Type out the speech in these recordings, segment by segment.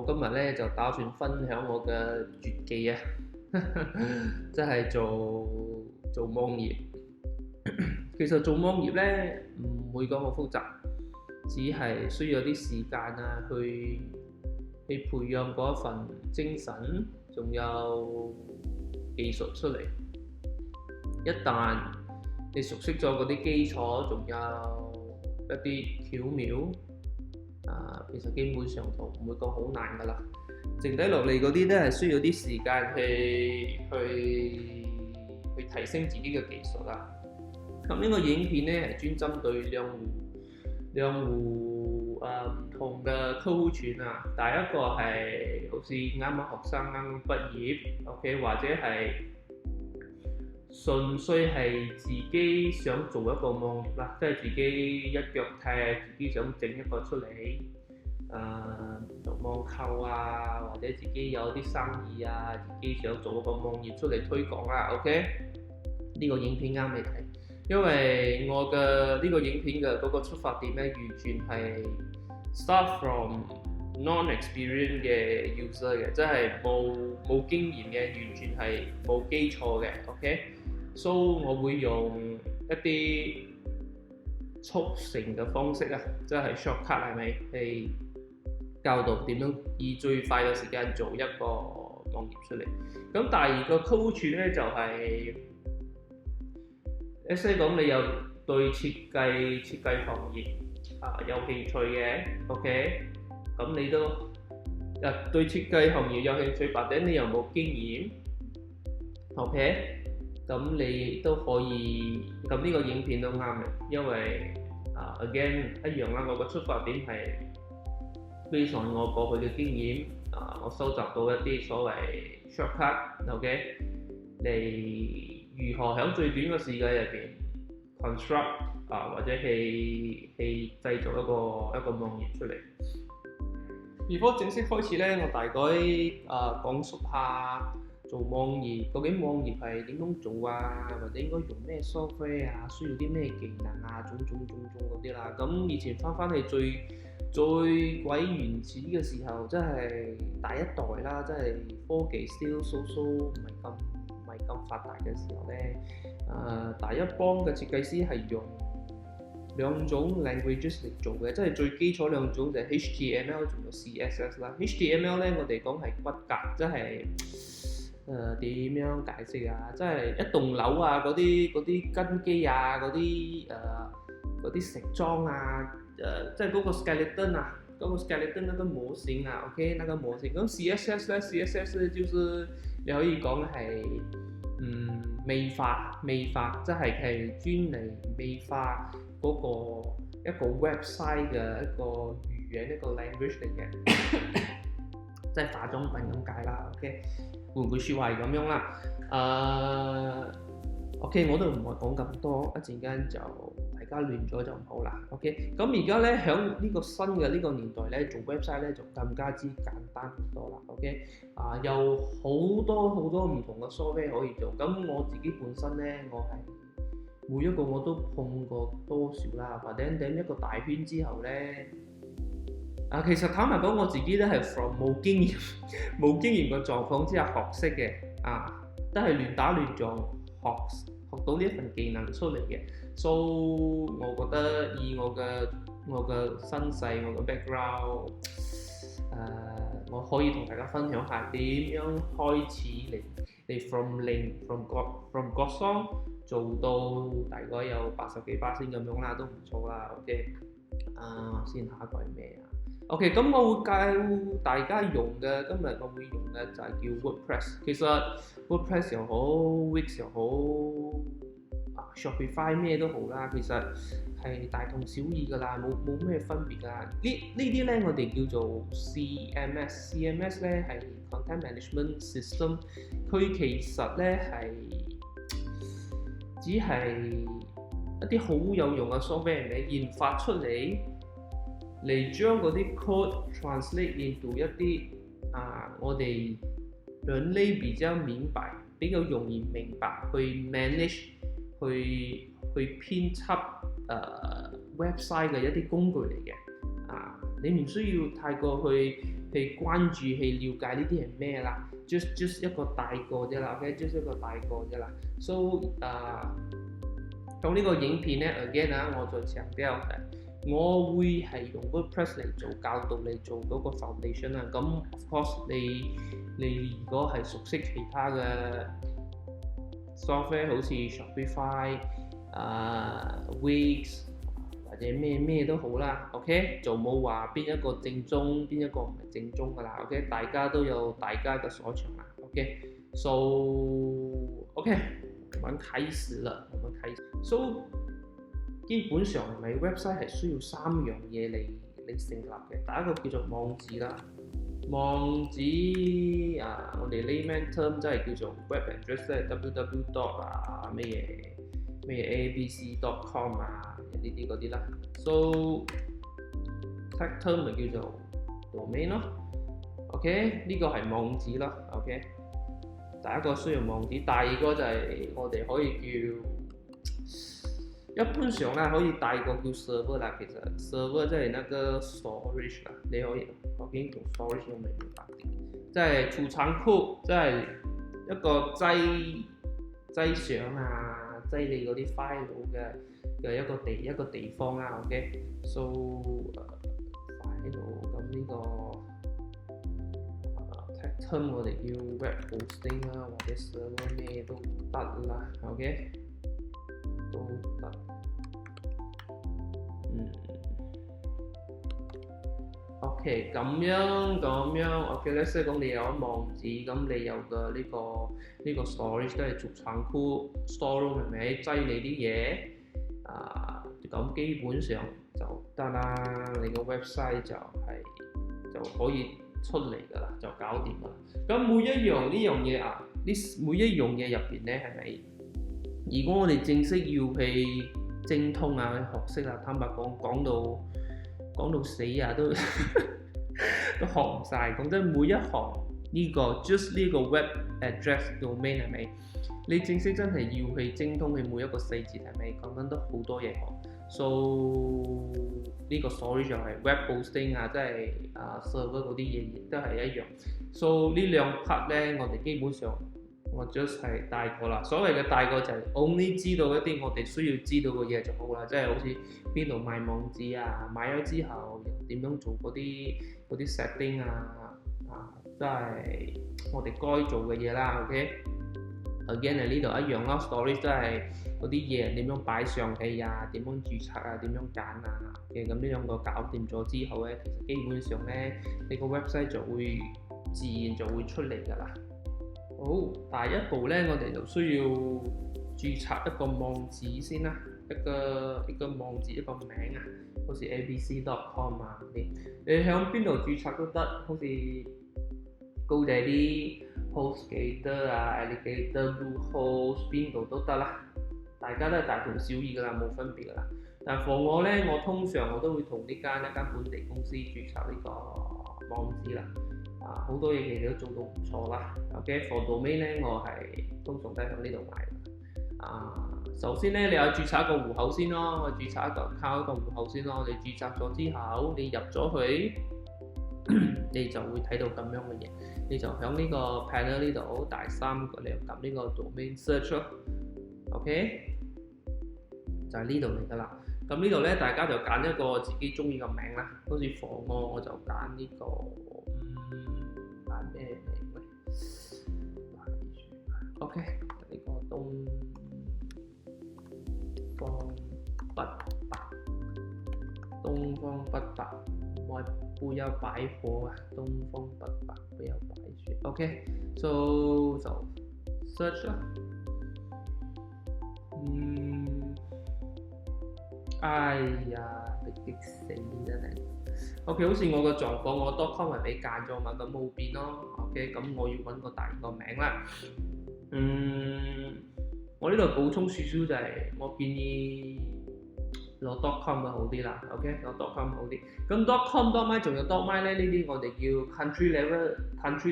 我今日咧就打算分享我嘅絕技啊，即係做網頁。其實做網頁咧唔會講好複雜，只係需要啲時間啊，去培養嗰一份精神，仲有技術出嚟。一旦你熟悉咗嗰啲基礎，仲有一啲巧妙其實基本上就唔會講好難噶啦。剩低落嚟嗰啲咧係需要啲時間去提升自己嘅技術啦。咁呢個影片咧係專針對兩戶唔同嘅客戶群啊。第一個係好似啱啱學生啱啱畢業，OK， 或者係純粹係自己想做一個網頁啦，即係自己一腳踢，自己想整一個出嚟，做網購啊，或者自己有啲生意啊，自己想做一個網頁出嚟推廣啦。OK， 呢個影片啱你睇，因為我嘅呢個影片嘅嗰個出發點咧，完全係 start from non-experience 嘅 user 嘅，即係冇經驗嘅，完全係冇基礎嘅。OK，so 我會用一啲速成嘅方式啊，即係 shortcut 係咪？去教導點樣以最快嘅時間做一個網頁出嚟。咁第二個 coach 咧就係，let's say 講你有對設計行業有興趣嘅 ，OK， 咁你都對設計行業有興趣，或者你又冇經驗 ，OK， 咁你都可以，咁呢個影片都啱嘅，因為again 一樣啦，我個出發點係based on我過去嘅經驗，我收集到一啲所謂 shortcut，OK， 嚟如何喺最短嘅時間入邊 construct 或者去製造一個網頁出嚟。Before 正式開始咧，我大概講述下做網頁究竟網頁係點樣做啊，或者應該用咩 software 啊，需要啲咩技能啊，種嗰啲啦。咁以前翻去最鬼原始嘅時候，即係第一代啦，即係科技 still so 唔係咁發達嘅時候咧，第一幫嘅設計師係用兩種 languages 嚟做嘅，即係最基礎兩種就係 HTML 同埋 CSS 啦。HTML 咧我哋講係骨格，即係點樣解釋啊？即係一棟樓啊，嗰啲根基啊，嗰啲石樁啊，即係嗰個 skeleton 啊，嗰個 skeleton 那個模型啊 ，OK， 那個模型。咁 CSS 咧 ，CSS 咧就是你可以講係美化，即係專嚟美化嗰個一個 website 嘅一個語言一個 language 嚟嘅，即係化妝品咁解啦。OK， 換句説話係咁樣啦。OK， 我都唔會講咁多，一陣間就大家亂咗就唔好啦。OK， 咁而家咧喺呢個新嘅呢個年代咧，做 website 咧就更加之簡單好多啦。OK， 有好多唔同嘅 software 可以做。咁我自己本身咧，我係每一個我都碰過多少啦，或者一個大圈之後咧，其實坦白講，我自己都係 from 冇經驗嘅狀況之下學識嘅，都係亂打亂撞學到呢一份技能出嚟嘅。So 我覺得以我嘅身世，我嘅 background，我可以同大家分享下點樣開始嚟 from 國商做到大概有80幾%咁樣啦，都唔錯啦。OK， 先下一個係咩啊？OK， 咁我會教大家用嘅，今日我會用嘅就係叫 WordPress。其實 WordPress 又好 Wix 又好，Shopify 咩都好啦，其實係大同小異㗎啦，冇咩分別㗎。呢啲咧我哋叫做 CMS 咧係 Content Management System， 佢其實咧係只係一啲好有用嘅 software 嚟研發出嚟將嗰啲 code translate into 一啲我哋人類比較明白、比較容易明白去 manage、去編輯website 嘅一啲工具嚟嘅。你唔需要太過去關注去了解呢啲係咩啦，just 一個大個啫啦，OK，just 一個大個啫啦。So 咁呢個影片咧 again 我再強調係，我會係用 WordPress 嚟做教導你做嗰個 foundation 啦。咁 of course 你如果係熟悉其他嘅 software，好似 Shopify、Wix 或者咩都好啦 ，OK， 就冇話邊一個正宗，邊一個唔係正宗噶啦 ，OK， 大家都有大家嘅所長啦 ，OK，so OK， 我們開始了，我們開始 ，so 基本上係咪 website 係需要3樣嘢嚟成立嘅？第一個叫做網址啦，網址我哋 layman term 即係叫做 web address 即係 www. 咩 abc.com 呢啲嗰啲啦 ，so tech term 咪叫做 domain 咯 ，OK 呢個係網址啦 ，OK 第一個需要網址，第二個就係我哋可以叫一般上啦，可以帶個叫 server 啦，其實 server 即係那個 storage 啦，你可以究竟同 storage 有冇明白啲？即係儲藏庫，即係一個擠相擠你嗰啲 file 嘅一個地方啦 ，OK，so file 咁呢個tech term 我哋叫 web hosting 啦，或者 server 咩都得啦 ，OK， 都得，OK， 咁樣 ，OK，let's say 講你有個網址，咁你有個呢個 storage 都係儲藏庫 store 係咪？擠你啲嘢咁基本上就得啦，你個 website 就可以出嚟㗎啦，就搞掂㗎啦。咁每一樣嘢入邊咧係咪？如果我哋正式要去精通去學識坦白講到死都都學唔晒。講真，每一行just 呢個 web address domain 係咪？你正式真係要去精通佢每一個細節係咪？講緊都好多嘢學。So 呢個 storage 就係 web hosting 即係server 嗰啲嘢亦都係一樣。So 呢兩 part 咧，我哋基本上我 just 係帶過啦。所謂嘅帶過就係 only 知道一啲我哋需要知道嘅嘢就好啦。即係好似邊度買網址買咗之後點樣做嗰啲 setting 即係我哋該做嘅嘢啦。OK。Again 呢度一樣啦 ，storage 都係嗰啲嘢點樣擺上去點樣註冊點樣揀嘅，咁呢兩個搞掂咗之後咧，其實基本上咧，你個 website 就會自然就會出嚟㗎啦。好，第一步咧，我哋就需要註冊一個網址先啦，一個網址一個名好似 abc.com 你響邊度註冊都得，好似高仔啲 HostGator Alligator、Bluehost 邊度都得啦，大家都係大同小異㗎啦，冇分別㗎啦。但係 for 我咧，我通常都會同一間本地公司註冊呢個網址啦。好多嘢其實都做到唔錯啦。OK，for domain 咧，我係通常都係喺呢度買。首先咧，你有註冊一個戶口先咯，我註冊一個戶口先咯。你註冊咗之後，你入咗去，你就會睇到咁樣嘅嘢。你就喺呢個 panel 呢度第三個，你就撳呢個 domain search 咯。OK， 就係呢度嚟㗎啦。咁呢度咧，大家就揀一個自己中意嘅名啦。好似for我就揀呢個揀咩名咧 ？OK， 呢個東方不白，我不要擺貨東方不白不要擺雪。OK，so 就 search 啦。哎呀，你激死真係。OK， 好似我個狀況，我 .com 係俾揀咗嘛，咁冇變咯。OK， 咁我要揾個第二個名啦。我呢度補充少少就係，我建議攞 .com 好啲啦。OK， 攞 .com 好啲。咁 .com、.my 仲有 .my 咧，呢啲我哋叫 country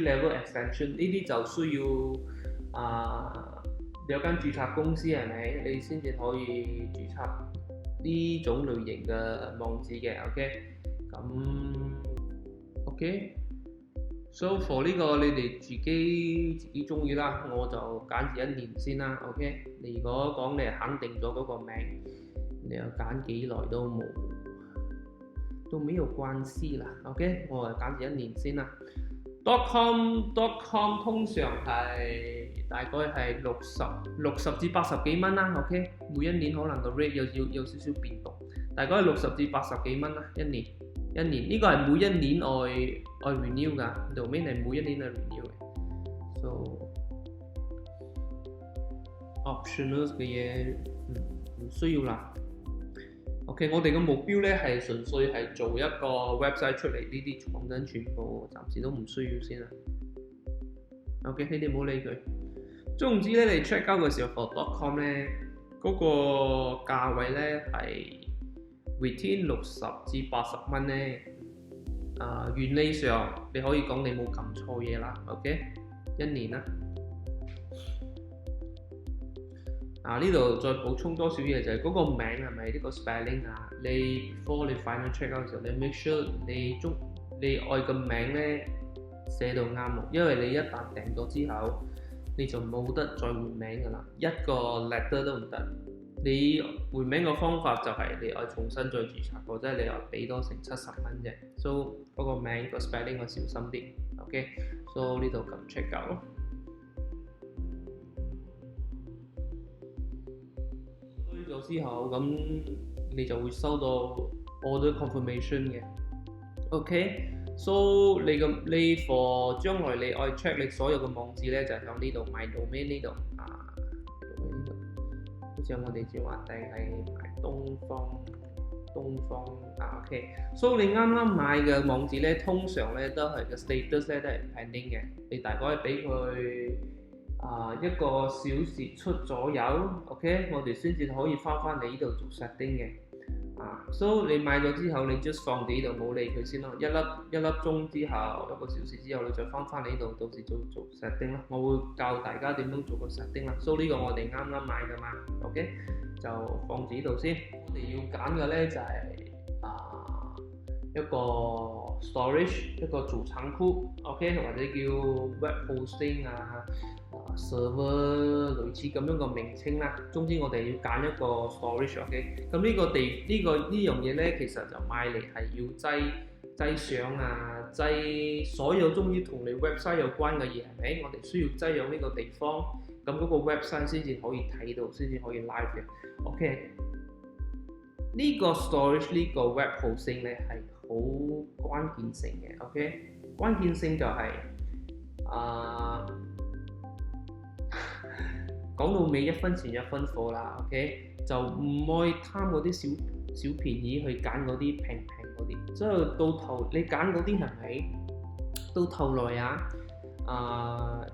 level extension， 呢啲就需要有間註冊公司係咪？你先至可以註冊呢種類型嘅網址嘅。OK，咁 OK。So for 呢個你哋自己中意啦，我就揀住1年先啦。OK，你如果講你係肯定咗嗰個名，你又揀幾耐都沒有關係啦。OK，我係揀住1年先啦。.com 通常係大概係60至80幾蚊啦。OK，每一年可能個 rate 有少少變動，大概係60至80幾蚊啦，一年。呢個係每一年愛 renew 㗎，domain 係每一年係 renew 嘅。So optionals 嘅嘢唔需要啦。OK，我哋嘅目標咧係純粹係做一個 website 出嚟，呢啲講緊全部暫時都唔需要先啦。OK，你哋唔好理佢。總之咧，你 check out 嘅時候 for.com 咧，嗰個價位咧係 within 60至80蚊咧。原理上你可以講你冇撳錯嘢啦。OK， 一年啦。呢度再補充多少嘢就係嗰個名係咪呢個 spelling 啊？你 before 你 final check out 嘅時候，你 make sure 你愛個名咧寫到啱喎，因為你一旦訂咗之後，你就冇得再換名㗎啦，一個 letter 都唔得。你換名嘅方法就係你愛重新再註冊過，即係你話俾多成70蚊啫。So 嗰個名個 spelling 我小心啲。OK，so 呢度撳 check out 咯。咗之後，咁你就會收到 order confirmation 嘅。OK，so 你 for 將來你愛 check 你所有嘅網址咧，就係響呢度買 domain 呢度domain 呢度，好似我哋正話定係買東方OK，so 你啱啱買嘅網址咧，通常咧都係個 status 咧都係 pending 嘅，你大概俾佢1個小時出左右 ，OK， 我哋先至可以翻嚟呢度做 setting 嘅。so 你買咗之後，你 just 放喺呢度冇理佢先咯。一粒鐘之後，1個小時之後，你再翻嚟呢度，到時做 setting 啦。我會教大家點樣做個 setting 啦。so 呢個我哋啱啱買㗎嘛 ，OK， 就放喺呢度先。我哋要揀嘅咧就係一個 storage， 一個主倉庫 ，OK， 或者叫 web hosting server 類似咁樣個名稱啦。總之我哋要揀一個 storage，OK。咁呢樣嘢咧，其實就買嚟係要擠相擠所有終於同你 website 有關嘅嘢，係咪？我哋需要擠喺呢個地方，咁嗰個 website 先至可以睇到，先至可以 live 嘅。OK， 呢個 storage 呢個 web hosting 咧係好關鍵性嘅。OK， 關鍵性就係講到尾1分錢1分貨啦。OK， 就唔可以貪嗰啲小便宜去揀嗰啲平嗰啲，所以到頭你揀嗰啲係咪？到頭來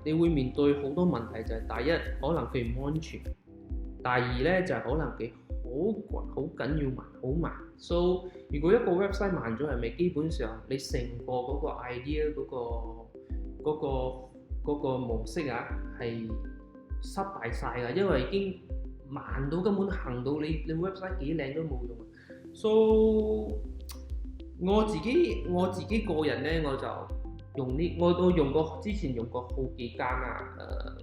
你會面對好多問題，就係第一可能佢唔安全，第二咧就係可能佢好緊要好慢。So 如果一個 website 慢咗，係咪基本上你成個嗰個 idea 嗰個模式係失敗晒㗎，因為已經慢到根本行到你 website 幾靚都冇用。So 我自己個人咧，我就用我之前用過好幾間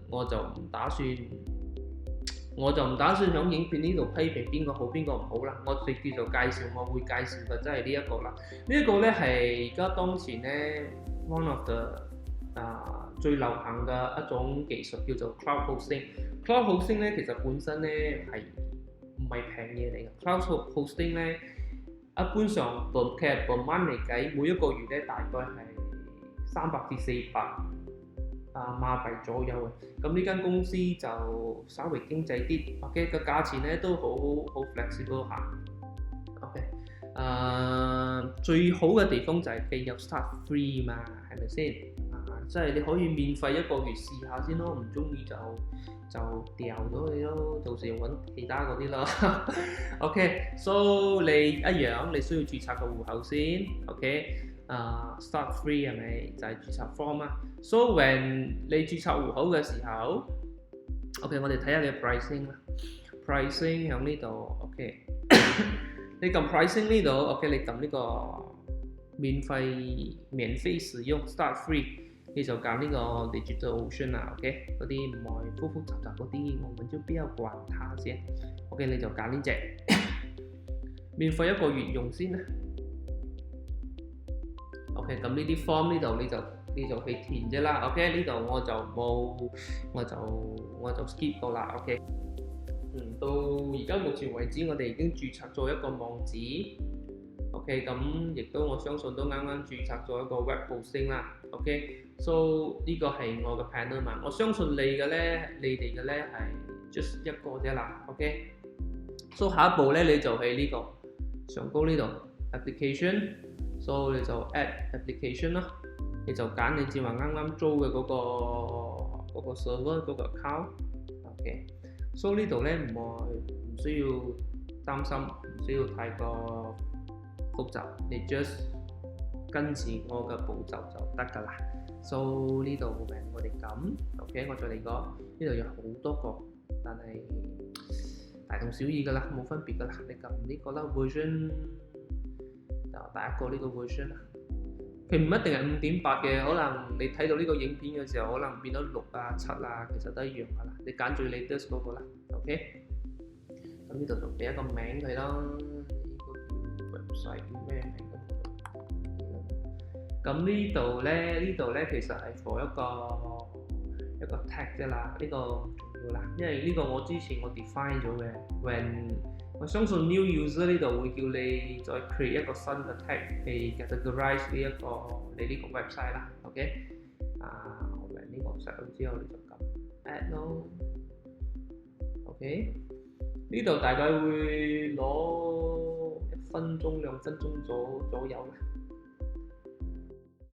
我就唔打算響影片呢度批評邊個好邊個唔好啦。我直接就介紹，我會介紹嘅真係呢一個啦。呢一個咧係而家當前咧 one of the最流行嘅一種技術叫做 cloud hosting。cloud hosting 咧其實本身咧係唔係平嘢嚟嘅。cloud hosting 咧一般上其實per month嚟計，每一個月咧大概係300至400馬幣左右嘅。咁呢間公司就稍微經濟啲，OK， 個價錢咧都好 flexible 下。OK，最好嘅地方就係佢有 start free 嘛，係咪先？即係你可以免費1個月試下先咯，唔中意就掉咗佢咯，到時揾其他嗰啲咯。OK，so 你一樣你需要註冊個戶口先。OK，start free 係咪就係註冊 form 啊？So when 你註冊戶口嘅時候 ，OK， 我哋睇下你嘅 pricing 啦。pricing 喺呢度 ，OK， 你撳 pricing 呢度 ，OK， 你撳呢個免費使用 start free， 你就揀呢個 DigitalOcean 啦 ，OK， 嗰啲唔係複複雜雜嗰啲，我們就不要管它先 ，OK， 你就揀呢隻免費1個月用先啦 ，OK， 咁呢啲 form 呢度你就去填啫啦 ，OK， 呢度我就冇，我就 skip 過啦 ，OK。到而家目前為止，我哋已經註冊咗一個網址 ，OK， 咁亦都我相信都啱啱註冊咗一個 web hosting 啦 ，OK，so 呢個係我嘅 panel 嘛，我相信你哋嘅咧係 just 一個啫啦 ，OK，so 下一步咧你就喺呢個上高呢度 application，so 你就 add application 咯，你就揀你正話啱啱租嘅嗰個 server 嗰個 account，OK。So 呢度咧唔需要擔心，唔需要太過複雜，你 just 跟住我嘅步驟就得㗎啦。So 呢度我哋咁 ，OK， 我再嚟講，呢度有好多個，但係大同小異㗎啦，冇分別㗎啦。你撳呢個啦 version， 就第一個呢個 version 啦。佢唔一定係5.8嘅，可能你睇到呢個影片嘅時候，可能變到6啊、7啊，其實都一樣㗎啦。你揀最 latest 嗰個啦 ，OK。咁呢度就俾一個名佢啦，呢個 website 叫咩名咁呢度咧其實係 for 一個 tag 啫啦，呢個唔重要啦，因為呢個我之前我 define 咗嘅 ，when 我相信 new user 呢度會叫你再 create 一個新嘅 tag 嚟 categorize 你呢個 website 啦 ，OK？ 我明呢個 set 咗之後你就撳 add 咯 ，OK？ 呢度大概會攞1分鐘2分鐘左右啦